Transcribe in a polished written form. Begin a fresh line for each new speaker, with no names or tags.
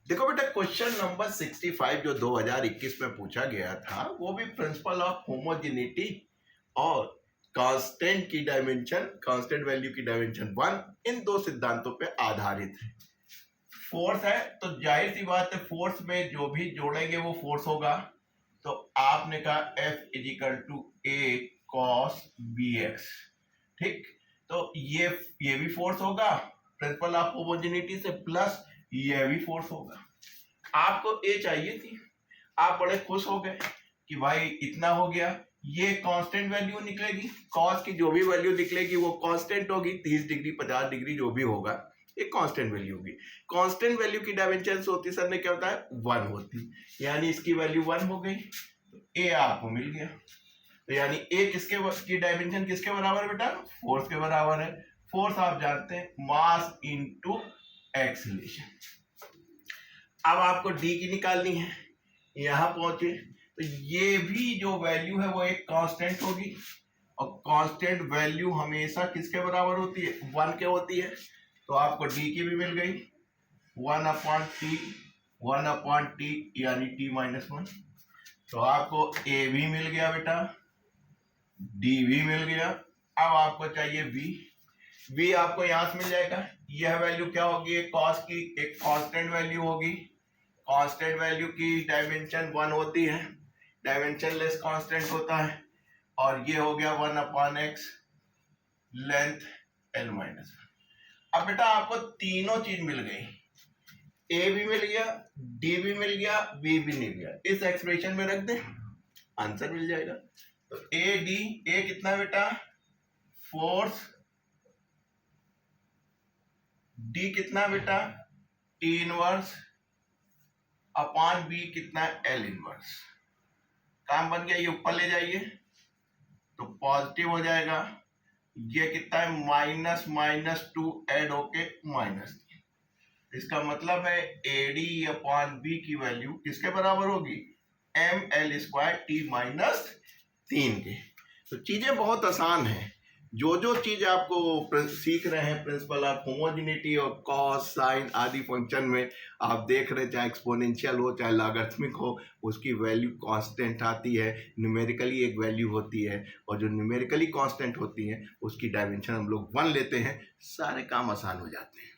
देखो बेटा, question number 65 जो 2021 में पूछा गया था वो भी प्रिंसिपल ऑफ होमोजेनिटी और कांस्टेंट की डायमेंशन, कांस्टेंट वैल्यू की डायमेंशन 1, इन दो सिद्धांतों पे आधारित है। फोर्स है तो जाहिर सी बात है फोर्स में जो भी जोड़ेंगे वो फोर्स होगा। तो आपने कहा F is equal to A cos BX, ठीक। तो ये भी फोर्स होगा प्रिंसिपल ऑफ होमोजेनिटी से, प्लस ये भी फोर्स होगा। आपको ए चाहिए थी, आप बड़े खुश हो गए कि भाई इतना हो गया। ये कांस्टेंट वैल्यू निकलेगी, कॉस की जो भी वैल्यू निकलेगी वो कांस्टेंट होगी, 30 डिग्री 50 डिग्री जो भी होगा ये कांस्टेंट वैल्यू होगी। कांस्टेंट वैल्यू की डायमेंशन होती सर ने क्या होता है 1 होती, यानी इसकी वैल्यू 1 हो गई। तो ए आपको मिल गया। तो यानी ए किसके की डायमेंशन किसके बराबर है बेटा, फोर्स के बराबर है। फोर्स आप जानते हैं मास इनटू एक्सीलरेशन। अब आपको डी की निकालनी है, यहां पहुंचे तो ये भी जो वैल्यू है वो एक कांस्टेंट होगी, और कांस्टेंट वैल्यू हमेशा किसके बराबर होती है 1 के होती है। तो आपको डी की भी मिल गई 1/t यानी t-1। तो आपको ए भी मिल गया बेटा, डी भी मिल गया। अब आपको चाहिए v आपको यहां से मिल जाएगा। यह वैल्यू क्या होगी, एक कॉस की एक कांस्टेंट वैल्यू होगी। कांस्टेंट वैल्यू की डायमेंशन 1 होती है, डायमेंशन लेस कांस्टेंट होता है। और ये हो गया 1/x, लेंथ l-1। अब बेटा आपको तीनों चीज मिल गई, ए भी मिल गया, डी भी मिल गया, बी भी मिल गया। इस एक्सप्रेशन में रख दे, आंसर मिल जाएगा। तो ए डी, ए कितना बेटा फोर्स, डी कितना बेटा टी इनवर्स अपॉन बी कितना एल इनवर्स। काम बन गया, ये ऊपर ले जाइए तो पॉजिटिव हो जाएगा। ये कितना है --2 ऐड होके -3। इसका मतलब है AD अपॉन बी की वैल्यू किसके बराबर होगी ml² t-3 के। तो चीजें बहुत आसान हैं। जो जो चीज आपको सीख रहे हैं प्रिंसिपल ऑफ होमोजेनिटी और कॉस साइन आदि फंक्शन में आप देख रहे हैं, चाहे एक्सपोनेंशियल हो चाहे लॉगरिथमिक हो, उसकी वैल्यू कांस्टेंट आती है, न्यूमेरिकली एक वैल्यू होती है, और जो न्यूमेरिकली कांस्टेंट होती है उसकी डायमेंशन हम लोग 1 लेते हैं, सारे काम आसान हो जाते हैं।